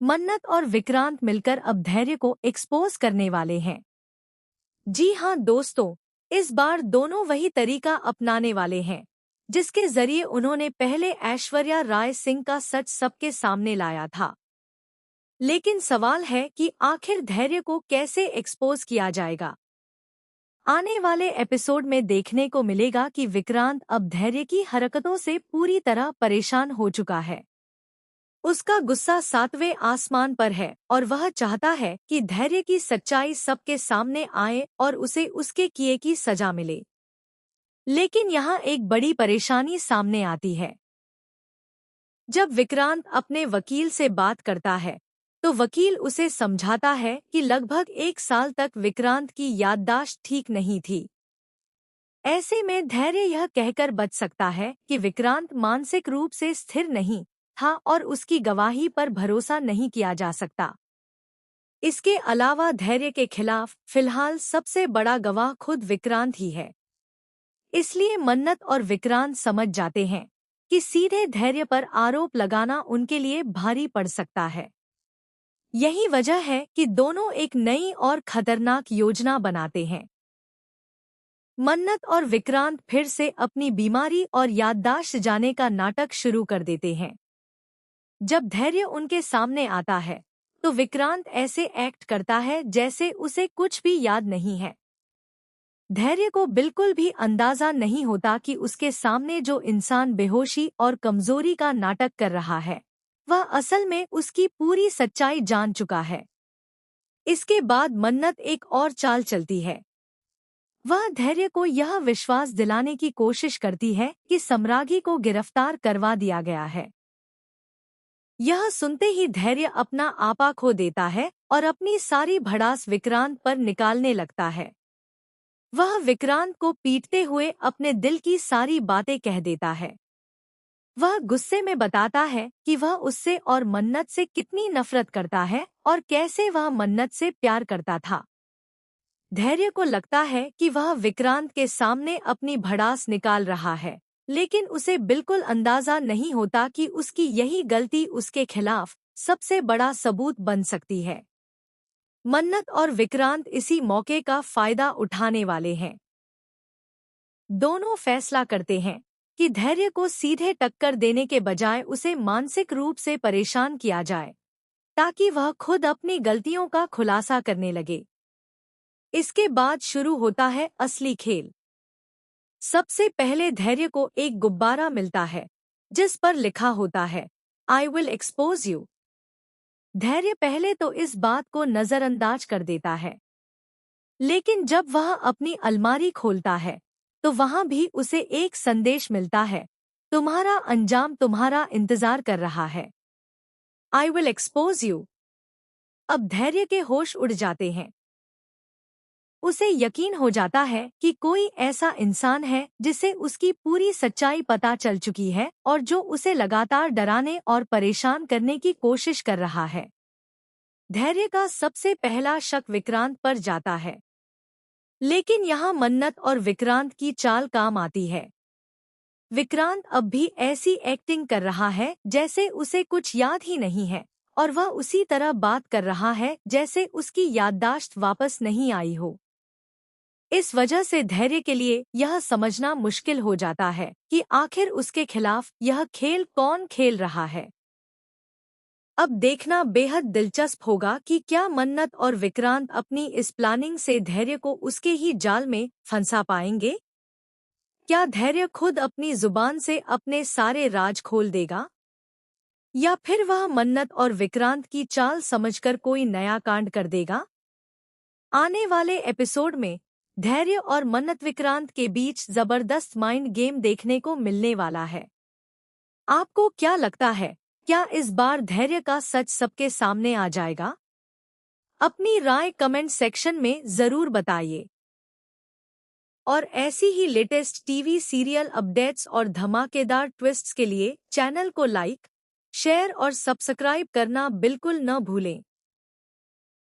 मन्नत और विक्रांत मिलकर अब धैर्य को एक्सपोज करने वाले हैं। जी हाँ दोस्तों, इस बार दोनों वही तरीका अपनाने वाले हैं जिसके जरिए उन्होंने पहले ऐश्वर्या राय सिंह का सच सबके सामने लाया था। लेकिन सवाल है कि आखिर धैर्य को कैसे एक्सपोज किया जाएगा। आने वाले एपिसोड में देखने को मिलेगा कि विक्रांत अब धैर्य की हरकतों से पूरी तरह परेशान हो चुका है। उसका गुस्सा 7वें आसमान पर है और वह चाहता है कि धैर्य की सच्चाई सबके सामने आए और उसे उसके किए की सजा मिले। लेकिन यहाँ एक बड़ी परेशानी सामने आती है। जब विक्रांत अपने वकील से बात करता है तो वकील उसे समझाता है कि लगभग 1 साल तक विक्रांत की याददाश्त ठीक नहीं थी। ऐसे में धैर्य यह कहकर बच सकता है कि विक्रांत मानसिक रूप से स्थिर नहीं था और उसकी गवाही पर भरोसा नहीं किया जा सकता। इसके अलावा धैर्य के खिलाफ फिलहाल सबसे बड़ा गवाह खुद विक्रांत ही है। इसलिए मन्नत और विक्रांत समझ जाते हैं कि सीधे धैर्य पर आरोप लगाना उनके लिए भारी पड़ सकता है। यही वजह है कि दोनों एक नई और खतरनाक योजना बनाते हैं। मन्नत और विक्रांत फिर से अपनी बीमारी और याददाश्त जाने का नाटक शुरू कर देते हैं। जब धैर्य उनके सामने आता है तो विक्रांत ऐसे एक्ट करता है जैसे उसे कुछ भी याद नहीं है। धैर्य को बिल्कुल भी अंदाजा नहीं होता कि उसके सामने जो इंसान बेहोशी और कमजोरी का नाटक कर रहा है वह असल में उसकी पूरी सच्चाई जान चुका है। इसके बाद मन्नत एक और चाल चलती है। वह धैर्य को यह विश्वास दिलाने की कोशिश करती है कि सम्राज्ञी को गिरफ्तार करवा दिया गया है। यह सुनते ही धैर्य अपना आपा खो देता है और अपनी सारी भड़ास विक्रांत पर निकालने लगता है। वह विक्रांत को पीटते हुए अपने दिल की सारी बातें कह देता है। वह गुस्से में बताता है कि वह उससे और मन्नत से कितनी नफरत करता है और कैसे वह मन्नत से प्यार करता था। धैर्य को लगता है कि वह विक्रांत के सामने अपनी भड़ास निकाल रहा है, लेकिन उसे बिल्कुल अंदाजा नहीं होता कि उसकी यही गलती उसके खिलाफ सबसे बड़ा सबूत बन सकती है। मन्नत और विक्रांत इसी मौके का फायदा उठाने वाले हैं। दोनों फैसला करते हैं कि धैर्य को सीधे टक्कर देने के बजाय उसे मानसिक रूप से परेशान किया जाए ताकि वह खुद अपनी गलतियों का खुलासा करने लगे। इसके बाद शुरू होता है असली खेल। सबसे पहले धैर्य को एक गुब्बारा मिलता है जिस पर लिखा होता है आई विल एक्सपोज यू। धैर्य पहले तो इस बात को नजरअंदाज कर देता है, लेकिन जब वह अपनी अलमारी खोलता है तो वहां भी उसे एक संदेश मिलता है, तुम्हारा अंजाम तुम्हारा इंतजार कर रहा है। I will expose you. अब धैर्य के होश उड़ जाते हैं। उसे यकीन हो जाता है कि कोई ऐसा इंसान है जिसे उसकी पूरी सच्चाई पता चल चुकी है और जो उसे लगातार डराने और परेशान करने की कोशिश कर रहा है। धैर्य का सबसे पहला शक विक्रांत पर जाता है, लेकिन यहाँ मन्नत और विक्रांत की चाल काम आती है। विक्रांत अब भी ऐसी एक्टिंग कर रहा है जैसे उसे कुछ याद ही नहीं है और वह उसी तरह बात कर रहा है जैसे उसकी याददाश्त वापस नहीं आई हो। इस वजह से धैर्य के लिए यह समझना मुश्किल हो जाता है कि आखिर उसके खिलाफ यह खेल कौन खेल रहा है। अब देखना बेहद दिलचस्प होगा कि क्या मन्नत और विक्रांत अपनी इस प्लानिंग से धैर्य को उसके ही जाल में फंसा पाएंगे। क्या धैर्य खुद अपनी जुबान से अपने सारे राज खोल देगा, या फिर वह मन्नत और विक्रांत की चाल समझकर कोई नया कांड कर देगा। आने वाले एपिसोड में धैर्य और मन्नत विक्रांत के बीच जबरदस्त माइंड गेम देखने को मिलने वाला है। आपको क्या लगता है, क्या इस बार धैर्य का सच सबके सामने आ जाएगा? अपनी राय कमेंट सेक्शन में जरूर बताइए। और ऐसी ही लेटेस्ट टीवी सीरियल अपडेट्स और धमाकेदार ट्विस्ट्स के लिए चैनल को लाइक, शेयर और सब्सक्राइब करना बिल्कुल न भूलें।